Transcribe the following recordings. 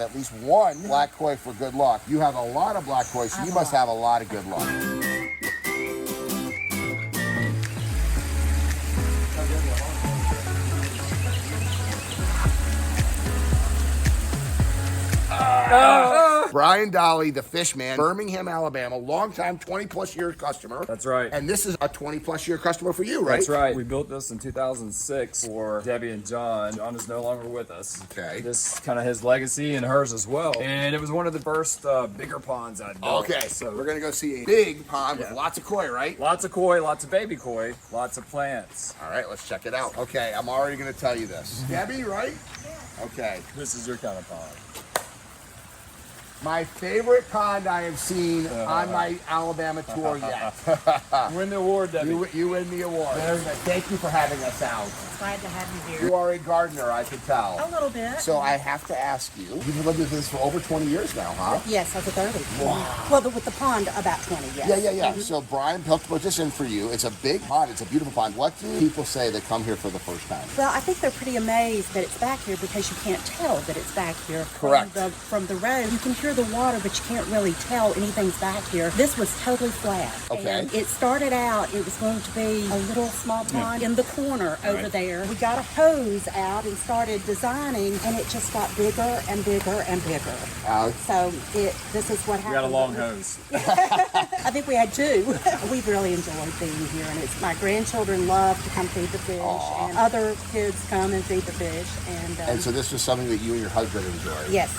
at least one black koi for good luck. You have a lot of black koi, so you must have a lot of good luck. Brian Dahle, the Fishman, Birmingham, Alabama, longtime 20-plus year customer. That's right. And this is a 20-plus year customer for you, right? That's right. We built this in 2006 for Debbie and John. John is no longer with us. Okay. This is kind of his legacy and hers as well. And it was one of the first bigger ponds I built. Okay, so we're gonna go see a big pond with lots of koi, right? Lots of koi, lots of baby koi, lots of plants. All right, let's check it out. Okay, I'm already gonna tell you this. Debbie, right? Yeah. Okay. This is your kind of pond. My favorite pond I have seen on my Alabama tour yet. Win the award, Debbie. You win the award. Thank you for having us out. Glad to have you here. You are a gardener, I can tell. A little bit. So I have to ask you, you've lived with this for over 20 years now, huh? Yes, over 30. Wow. Well, with the pond, about 20, yes. Yeah. So Brian helped put this in for you. It's a big pond. It's a beautiful pond. What do people say that come here for the first time? Well, I think they're pretty amazed that it's back here because you can't tell that it's back here. Correct. From the road, you can hear the water, but you can't really tell anything's back here. This was totally flat. Okay. And it started out, it was going to be a little small pond in the corner over there. We got a hose out and started designing, and it just got bigger and bigger and bigger. So this is what happened. We got a long hose. I think we had two. We've really enjoyed being here, and it's my grandchildren love to come feed the fish, and other kids come and feed the fish. And so this was something that you and your husband enjoyed? Yes,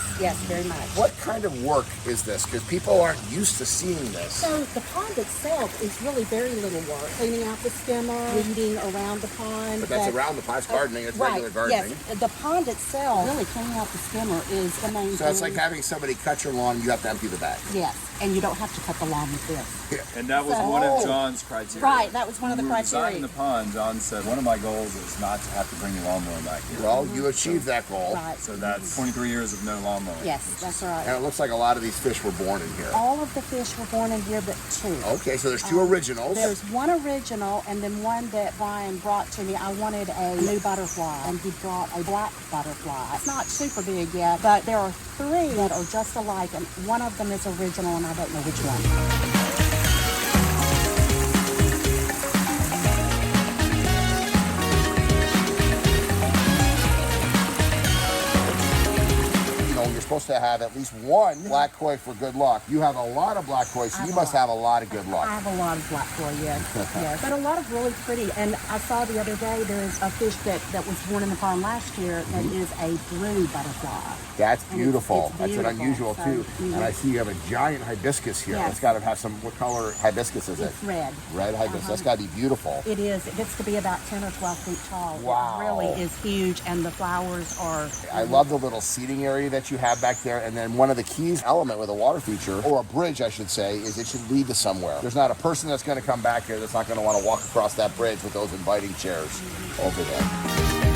very much. What kind of work is this? Because people aren't used to seeing this. So the pond itself is really very little work. Cleaning out the skimmer, weeding around the pond. But that's around the pond. It's gardening. It's regular gardening. Yes, the pond itself, really cleaning out the skimmer is the main thing. So it's like having somebody cut your lawn and you have to empty the bag. Yes, and you don't have to cut the lawn with this. And that was one of John's criteria. Right, that was one of the criteria. Designing the pond, John said, one of my goals is not to have to bring the lawnmower back here. Well, you achieved that goal. Right. So that's 23 years of no lawnmower. Yes, that's right. And it looks like a lot of these fish were born in here. All of the fish were born in here but two. Okay, so there's two originals. There's one original and then one that Brian brought to me. I wanted a new butterfly, and he brought a black butterfly. It's not super big yet, but there are three that are just alike, and one of them is original, and I don't know which one. You're supposed to have at least one black koi for good luck. You have a lot of black koi, so you must have a lot of good luck. I have a lot of black koi, yes. Yes. But a lot of really pretty. And I saw the other day there's a fish that was born in the pond last year that is a blue butterfly. That's beautiful. It's That's an unusual too. And I see you have a giant hibiscus here. Yes. It's got to have some, what color hibiscus is it? It's red. Red hibiscus. That's got to be beautiful. It is. It gets to be about 10 or 12 feet tall. Wow. It really is huge, and the flowers are... I love the little seating area that you have back there. And then one of the keys element with a water feature, or a bridge I should say, is it should lead to somewhere. There's not a person that's going to come back here that's not going to want to walk across that bridge with those inviting chairs over there.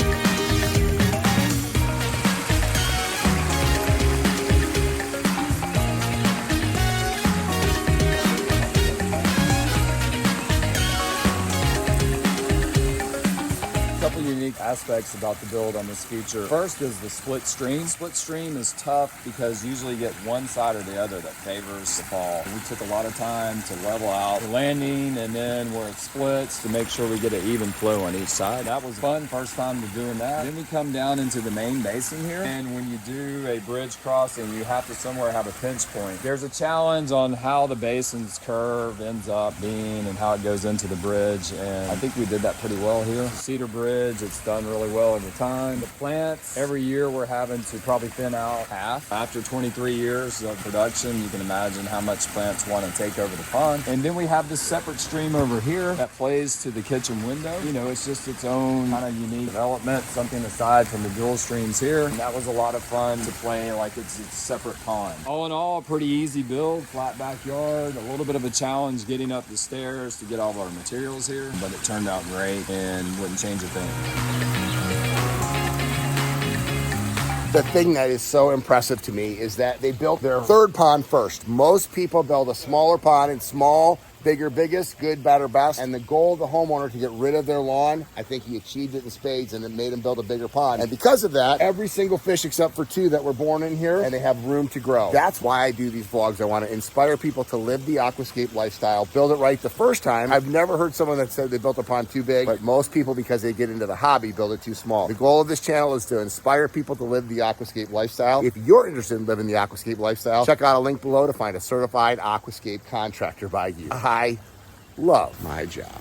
Unique aspects about the build on this feature. First is the split stream. Split stream is tough because usually you get one side or the other that favors the fall. We took a lot of time to level out the landing, and then where it splits to make sure we get an even flow on each side. That was fun, first time to doing that. Then we come down into the main basin here, and when you do a bridge crossing, you have to somewhere have a pinch point. There's a challenge on how the basin's curve ends up being and how it goes into the bridge, and I think we did that pretty well here. Cedar Bridge, it's done really well over time. The plants, every year we're having to probably thin out half. After 23 years of production, you can imagine how much plants want to take over the pond. And then we have this separate stream over here that plays to the kitchen window. You know, it's just its own kind of unique development, something aside from the dual streams here. And that was a lot of fun to play like it's a separate pond. All in all, a pretty easy build, flat backyard, a little bit of a challenge getting up the stairs to get all of our materials here, but it turned out great and wouldn't change a thing. The thing that is so impressive to me is that they built their third pond first. Most people build a smaller pond in small Bigger, biggest, good, better, best. And the goal of the homeowner to get rid of their lawn, I think he achieved it in spades, and it made him build a bigger pond. And because of that, every single fish except for 2 that were born in here, and they have room to grow. That's why I do these vlogs. I want to inspire people to live the aquascape lifestyle, build it right the first time. I've never heard someone that said they built a pond too big, but most people, because they get into the hobby, build it too small. The goal of this channel is to inspire people to live the aquascape lifestyle. If you're interested in living the aquascape lifestyle, check out a link below to find a certified aquascape contractor by you. I love my job.